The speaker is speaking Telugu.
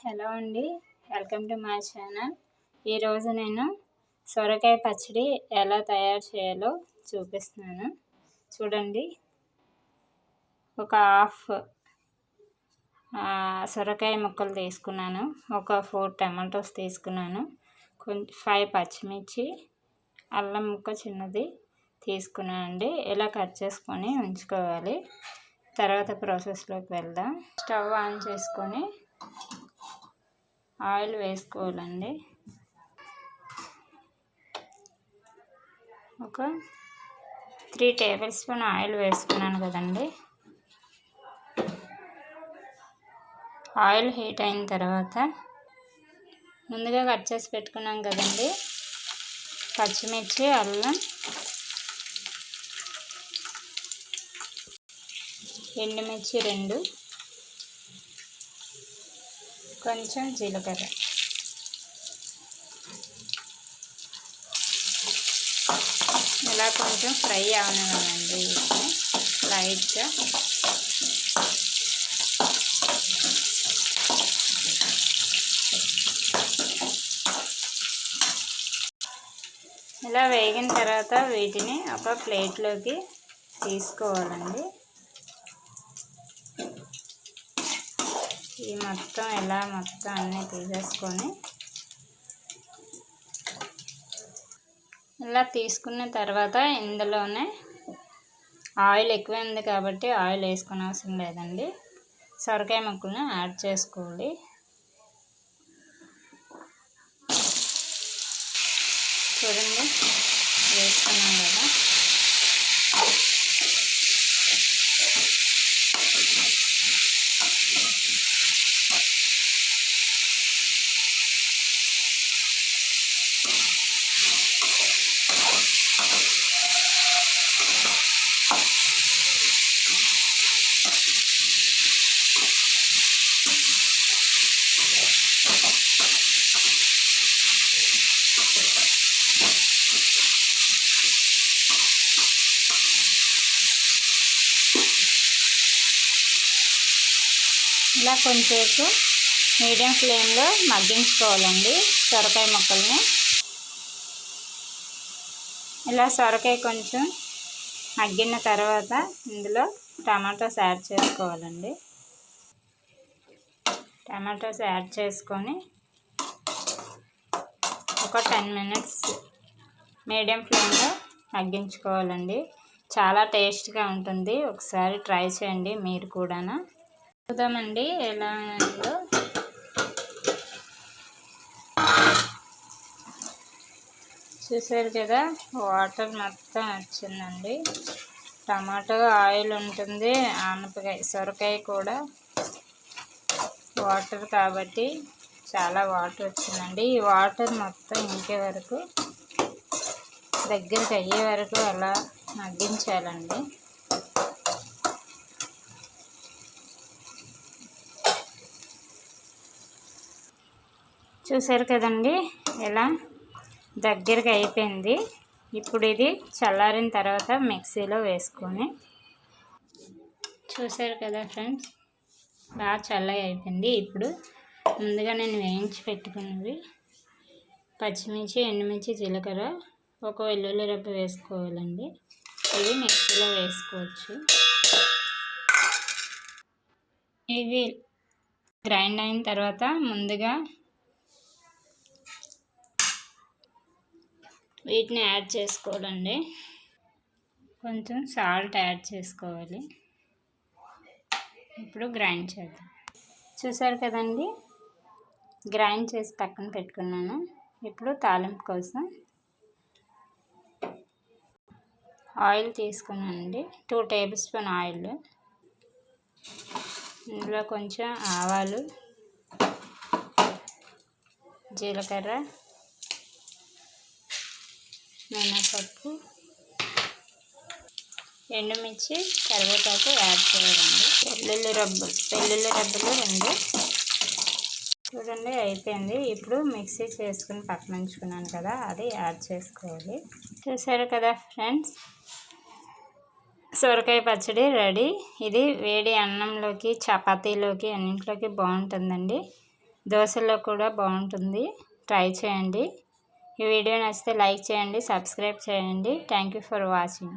హలో అండి, వెల్కమ్ టు మై ఛానల్. ఈరోజు నేను సొరకాయ పచ్చడి ఎలా తయారు చేయాలో చూపిస్తున్నాను. చూడండి, ఒక హాఫ్ సొరకాయ ముక్కలు తీసుకున్నాను, ఒక 4 టమాటోస్ తీసుకున్నాను, కొంచెం 5 పచ్చిమిర్చి, అల్లం ముక్క చిన్నది తీసుకున్నానండి. ఇలా కట్ చేసుకొని ఉంచుకోవాలి. తర్వాత ప్రాసెస్లోకి వెళ్దాం. స్టవ్ ఆన్ చేసుకొని ఆయిల్ వేసుకోవాలండి. ఒక 3 టేబుల్ స్పూన్ ఆయిల్ వేసుకున్నాను కదండి. ఆయిల్ హీట్ అయిన తర్వాత ముందుగా కట్ చేసి పెట్టుకున్నాం కదండి పచ్చిమిర్చి, అల్లం, ఎండుమిర్చి 2, కొంచెం జీలకర్ర, ఇలా కొంచెం ఫ్రై అవనివ్వాలండి. లైట్గా ఇలా వేగిన తర్వాత వీటిని ఒక ప్లేట్లోకి తీసుకోవాలండి. ఈ మొత్తం అన్నీ తీసేసుకొని ఇలా తీసుకున్న తర్వాత ఇందులోనే ఆయిల్ ఎక్కువ ఉంది కాబట్టి ఆయిల్ వేసుకునే అవసరం లేదండి. సొరకాయ ముక్కలను యాడ్ చేసుకోవాలి. చూడండి, వేసుకున్నాం కదా. ఇలా కొంచెంసేపు మీడియం ఫ్లేమ్లో మగ్గించుకోవాలండి సొరకాయ ముక్కల్ని. ఇలా సొరకాయ కొంచెం మగ్గిన తర్వాత ఇందులో టమాటోస్ యాడ్ చేసుకోవాలండి. టమాటోస్ యాడ్ చేసుకొని ఒక 10 మినిట్స్ మీడియం ఫ్లేమ్లో మగ్గించుకోవాలండి. చాలా టేస్ట్గా ఉంటుంది. ఒకసారి ట్రై చేయండి మీరు కూడా. చూద్దామండి ఎలా ఉందో. చూసారు కదా, వాటర్ మొత్తం వచ్చిందండి. టమాటో ఆయిల్ ఉంటుంది, ఆనపకాయ సొరకాయ కూడా వాటర్ కాబట్టి చాలా వాటర్ వచ్చిందండి. ఈ వాటర్ మొత్తం ఇంకే వరకు దగ్గరికి అయ్యే వరకు అలా మగ్గించాలండి. చూసారు కదండి, ఇలా దగ్గరికి అయిపోయింది. ఇప్పుడు ఇది చల్లారిన తర్వాత మిక్సీలో వేసుకొని, చూసారు కదా ఫ్రెండ్స్, బాగా చల్లగా అయిపోయింది. ఇప్పుడు ముందుగా నేను వేయించి పెట్టుకున్నవి పచ్చిమిర్చి, ఎండుమిర్చి, జీలకర్ర, ఒక వెల్లుల్లి రెబ్బ వేసుకోవాలండి. ఇవి మిక్సీలో వేసుకోవచ్చు. ఇవి గ్రైండ్ అయిన తర్వాత ముందుగా వీటిని యాడ్ చేసుకోవాలండి. కొంచెం సాల్ట్ యాడ్ చేసుకోవాలి. ఇప్పుడు గ్రైండ్ చేద్దాం. చూసారు కదండి, గ్రైండ్ చేసి పక్కన పెట్టుకున్నాను. ఇప్పుడు తాలింపు కోసం ఆయిల్ తీసుకున్నానండి. 2 టేబుల్ స్పూన్ ఆయిల్. ఇందులో కొంచెం ఆవాలు, జీలకర్ర, మినపప్పు, ఎండుమిర్చి, కరివేపాకు యాడ్ చేయాలండి. వెల్లుల్లి రెబ్బలు 2. చూడండి, అయిపోయింది. ఇప్పుడు మిక్సీ చేసుకుని పక్కన ఉంచుకున్నాను కదా, అది యాడ్ చేసుకోవాలి. చూసారు కదా ఫ్రెండ్స్, సొరకాయ పచ్చడి రెడీ. ఇది వేడి అన్నంలోకి, చపాతీలోకి అన్నింటిలోకి బాగుంటుందండి. దోశలో కూడా బాగుంటుంది, ట్రై చేయండి. ఈ వీడియో నచ్చితే లైక్ చేయండి, సబ్స్క్రైబ్ చేయండి. Thank you for watching.